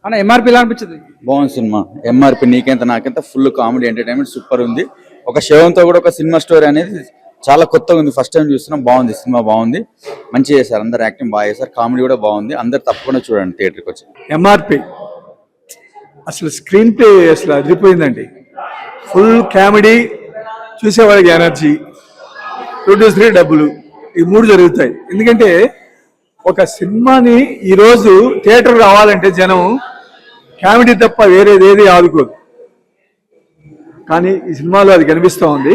అన్న ఎంఆర్పి ఎలా అనిపించింది? బాగుంది సినిమా. ఎంఆర్పి నీకెంత నాకెంత ఫుల్ కామెడీ ఎంటర్టైన్మెంట్ సూపర్ ఉంది. ఒక శవంతో కూడా ఒక సినిమా స్టోరీ అనేది చాలా కొత్తగా ఉంది. ఫస్ట్ టైం చూస్తున్నాం. బాగుంది సినిమా, బాగుంది. మంచిగా చేశారు, అందరు యాక్టింగ్ బాగా చేశారు, కామెడీ కూడా బాగుంది. అందరు తప్పకుండా చూడండి థియేటర్కి వచ్చి. ఎంఆర్పి అసలు స్క్రీన్ ప్లే అసలు అదిరిపోయిందండి. ఫుల్ కామెడీ, చూసేవాళ్ళకి ఎనర్జీ, ప్రొడ్యూసర్ డబ్బులు, ఈ మూడు జరుగుతాయి. ఎందుకంటే ఒక సినిమాని ఈరోజు థియేటర్ రావాలంటే జనం కామెడీ తప్ప వేరేదేది ఆదుకోదు. కానీ ఈ సినిమాలో అది కనిపిస్తూ ఉంది.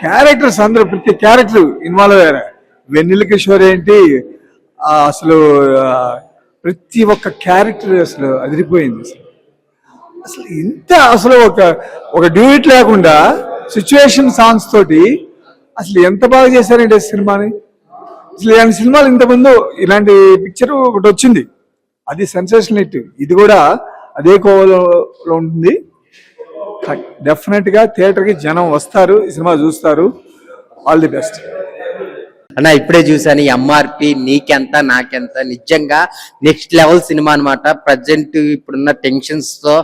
క్యారెక్టర్స్ అందరూ, ప్రతి క్యారెక్టర్ ఇన్వాల్వ్ అయ్యారు. వెన్నెల కిషోర్ ఏంటి, అసలు ప్రతి ఒక్క క్యారెక్టర్ అసలు అదిరిపోయింది. అసలు ఇంత అసలు ఒక డ్యూయిట్ లేకుండా సిచ్యువేషన్ సాంగ్స్ తోటి అసలు ఎంత బాగా చేశారంటే సినిమాని. అసలు ఇలాంటి సినిమాలు ఇంతకుముందు ఇలాంటి పిక్చర్ ఒకటి వచ్చింది, అది సెన్సేషనల్ హిట్. ఇది కూడా అదే కోవలో ఉంటుంది. డెఫినెట్ గా థియేటర్ కి జనం వస్తారు, ఈ సినిమా చూస్తారు. ఆల్ ది బెస్ట్ అన్న. ఇప్పుడే చూసాను ఎంఆర్పి నీకెంత నాకెంత, నిజంగా నెక్స్ట్ లెవెల్ సినిమా అనమాట. ప్రజెంట్ ఇప్పుడున్న టెన్షన్స్ తో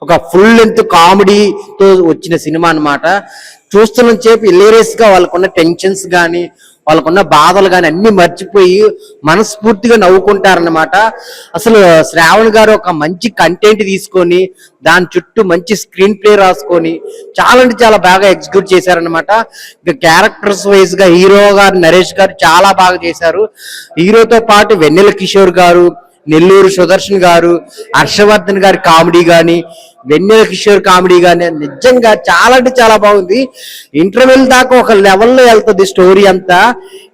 ఒక ఫుల్ లెంత్ కామెడీతో వచ్చిన సినిమా అనమాట. చూస్తున్న సేపు హిలేరియస్ గా వాళ్ళకున్న టెన్షన్స్ కానీ వాళ్ళకున్న బాధలు కానీ అన్ని మర్చిపోయి మనస్ఫూర్తిగా నవ్వుకుంటారనమాట. అసలు శ్రావణ్ గారు ఒక మంచి కంటెంట్ తీసుకొని దాని చుట్టూ మంచి స్క్రీన్ ప్లే రాసుకొని చాలా అంటే చాలా బాగా ఎగ్జిక్యూట్ చేశారనమాట. ఇక క్యారెక్టర్స్ వైజ్ గా హీరో గారు నరేష్ గారు చాలా బాగా చేశారు. హీరోతో పాటు వెన్నెల కిషోర్ గారు, నెల్లూరు సుదర్శన్ గారు, హర్షవర్ధన్ గారి కామెడీ కానీ, వెన్నెల కిషోర్ కామెడీ కానీ నిజంగా చాలా అంటే చాలా బాగుంది. ఇంటర్వెల్ దాకా ఒక లెవెల్లో వెళ్తుంది స్టోరీ అంతా.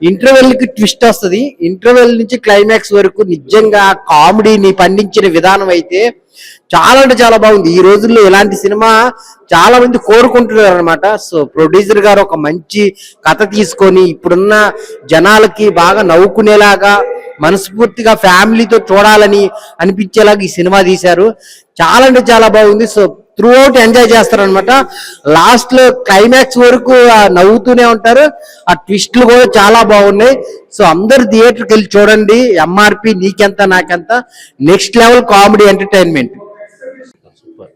ఇంటర్వెల్ కి ట్విస్ట్ వస్తుంది. ఇంటర్వెల్ నుంచి క్లైమాక్స్ వరకు నిజంగా కామెడీని పండించిన విధానం అయితే చాలా అంటే చాలా బాగుంది. ఈ రోజుల్లో ఇలాంటి సినిమా చాలా మంది కోరుకుంటున్నారు అనమాట. సో ప్రొడ్యూసర్ గారు ఒక మంచి కథ తీసుకొని ఇప్పుడున్న జనాలకి బాగా నవ్వుకునేలాగా మనస్ఫూర్తిగా ఫ్యామిలీతో చూడాలని అనిపించేలాగా ఈ సినిమా తీశారు. చాలా అంటే చాలా బాగుంది. సో త్రూ అవుట్ ఎంజాయ్ చేస్తారనమాట. లాస్ట్ లో క్లైమాక్స్ వరకు నవ్వుతూనే ఉంటారు. ఆ ట్విస్ట్లు కూడా చాలా బాగున్నాయి. సో అందరు థియేటర్కి వెళ్ళి చూడండి. ఎంఆర్పి నీకెంత నాకెంత, next level comedy entertainment. Super,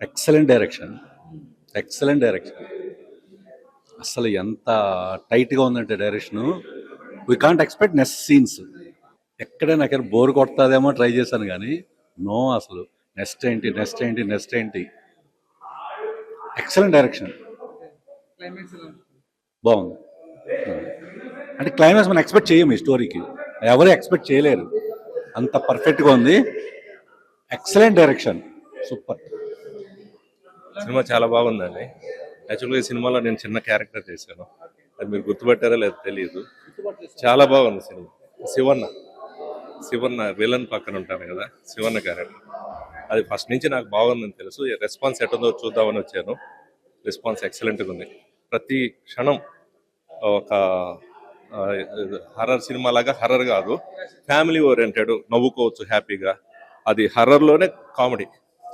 excellent direction, excellent direction. అసలు ఎంత టైట్గా ఉందంటే direction, we can't expect next scenes. ఎక్కడే నాకు బోర్ కొడుతుందేమో ట్రై చేశాను కానీ నో, అసలు నెక్స్ట్ ఏంటి నెక్స్ట్ ఏంటి నెక్స్ట్ ఏంటి. ఎక్సలెంట్ డైరెక్షన్, బాగుంది. అంటే క్లైమాక్స్ మనం ఎక్స్పెక్ట్ చేయము, ఈ స్టోరీకి ఎవరు ఎక్స్పెక్ట్ చేయలేరు, అంత పర్ఫెక్ట్గా ఉంది. Excellent direction, super. సినిమా చాలా బాగుందండి. యాక్చువల్గా ఈ సినిమాలో నేను చిన్న క్యారెక్టర్ చేశాను, అది మీరు గుర్తుపట్టారో లేదో తెలియదు. చాలా బాగుంది సినిమా. శివన్న విలన్ పక్కన ఉంటాను కదా, శివన్న క్యారెక్టర్ అది ఫస్ట్ నుంచి నాకు బాగుందని తెలుసు. రెస్పాన్స్ ఎటుందో చూద్దామని వచ్చాను. రెస్పాన్స్ ఎక్సలెంట్గా ఉంది. ప్రతి క్షణం ఒక హర్రర్ సినిమా లాగా, హర్రర్ కాదు, ఫ్యామిలీ ఓరియంటెడ్, నవ్వుకోవచ్చు హ్యాపీగా. అది హర్రర్లోనే కామెడీ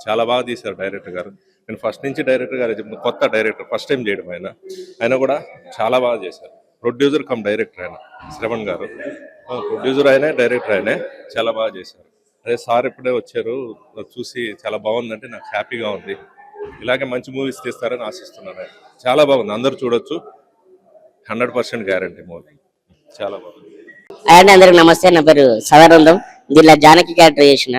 చాలా బాగా తీశారు డైరెక్టర్ గారు. నేను ఫస్ట్ నుంచి డైరెక్టర్ గారు చెప్తున్నా, కొత్త డైరెక్టర్, ఫస్ట్ టైం చేయడం ఆయన కూడా చాలా బాగా చేశారు. ప్రొడ్యూసర్ కమ్ డైరెక్టర్ ఆయన శ్రవణ్ గారు, ప్రొడ్యూసర్ ఆయనే, డైరెక్టర్ ఆయనే, చాలా బాగా చేశారు. అదే సార్ ఇప్పుడే వచ్చారు, చూసి చాలా బాగుందంటే నాకు హ్యాపీగా ఉంది. ఇలాగే మంచి మూవీస్ తీస్తారని ఆశిస్తున్నాను. చాలా బాగుంది, అందరూ చూడొచ్చు. 100% గ్యారంటీ మూవీ, చాలా బాగుంది. అండ్ అందరికి నమస్తే, నా పేరు సదానందం. దీనిలో జానకి క్యారెక్టర్ చేసిన.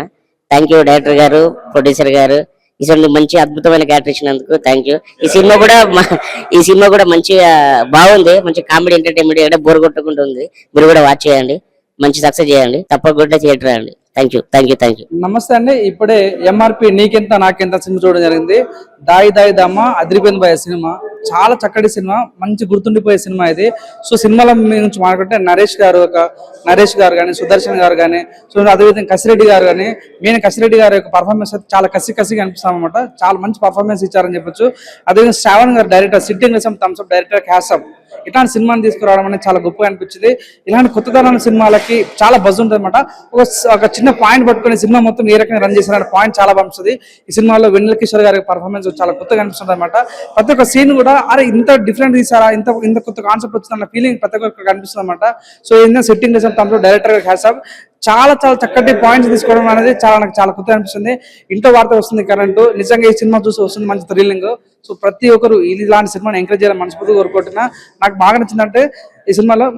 థ్యాంక్ యూ డైరెక్టర్ గారు, ప్రొడ్యూసర్ గారు, ఈ మంచి అద్భుతమైన క్యారెక్టర్ ఇచ్చినందుకు థ్యాంక్ యూ. ఈ సినిమా కూడా మంచిగా బాగుంది, మంచి కామెడీ ఎంటర్టైన్మెంట్, ఎక్కడ బోర్ కొట్టుకుంటుంది. మీరు కూడా వాచ్ చేయండి, మంచి సక్సెస్ చేయండి, తప్పకుండా థియేటర్ అండి. Thank you. నమస్తే అండి. ఇప్పుడే ఎంఆర్పి నీకెంత నాకెంత సినిమా చూడడం జరిగింది. దాయి దాయి దమ్మ అదిరిపోయింది పోయే సినిమా, చాలా చక్కటి సినిమా, మంచి గుర్తుండిపోయే సినిమా ఇది. సో సినిమాల నుంచి మాట్లాడుకుంటే నరేష్ గారు కానీ, సుదర్శన్ గారు కానీ, సో అదేవిధంగా కసిరెడ్డి గారు కానీ, మెయిన్ కసిరెడ్డి గారి యొక్క పర్ఫార్మెన్స్ అయితే చాలా కసిగా అనిపిస్తాం అనమాట. చాలా మంచి పర్ఫార్మెన్స్ ఇచ్చారని చెప్పొచ్చు. అదేవిధంగా Shravan garu director, sitting thumbs up director, hats off. ఇట్లాంటి సినిమాని తీసుకురావడం అనేది చాలా గొప్పగా అనిపించింది. ఇలాంటి కొత్తదనాల సినిమాలకి చాలా బజ్ ఉంటుంది అనమాట. ఒక చిన్న పాయింట్ పట్టుకుని సినిమా మొత్తం ఏ రకంగా రన్ చేసిన పాయింట్ చాలా బాగుంటుంది. ఈ సినిమాలో వెన్నెల కిషోర్ గారి పర్ఫార్మెన్స్ చాలా కొత్తగా అనిపిస్తుంది అనమాట. ప్రతి ఒక్క సీన్ కూడా అరే ఇంత డిఫరెంట్ తీసారా, ఇంత కొత్త కాన్సెప్ట్ వచ్చిందన్న ఫీలింగ్ ప్రతి ఒక్కరికి కనిపిస్తుంది అనమాట. సో ఏంటంటే sitting thumbs up director hats off. చాలా చాలా చక్కటి పాయింట్స్ తీసుకోవడం అనేది నాకు చాలా కొత్త అనిపిస్తుంది. ఇంట్లో వార్త వస్తుంది కరెంటు, నిజంగా ఈ సినిమా చూసి వస్తుంది మంచి థ్రిల్లింగ్. సో ప్రతి ఒక్కరు ఇలాంటి సినిమాని ఎంకరేజ్ చేయాలని మనస్ఫూర్తిగా కోరుకుంటున్నా. నాకు బాగా నచ్చిందంటే ఈ సినిమాలో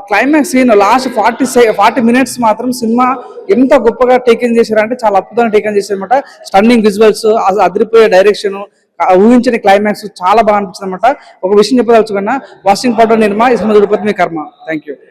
క్లైమాక్స్ సీన్ లాస్ట్ 40 మినిట్స్ మాత్రం సినిమా ఎంత గొప్పగా టేకింగ్ చేశారంటే చాలా అద్భుతంగా టేకింగ్ చేశారనమాట. స్టన్నింగ్ విజువల్స్, అదిరిపోయే డైరెక్షన్, ఊహించని క్లైమాక్స్ చాలా బాగా అనిపించింది అనమాట. ఒక విషయం చెప్పదలుచుకున్నా, వాషింగ్ పౌడర్ నిర్మా ఈ సినిమా చూడకపోతే మీ కర్మ. Thank you.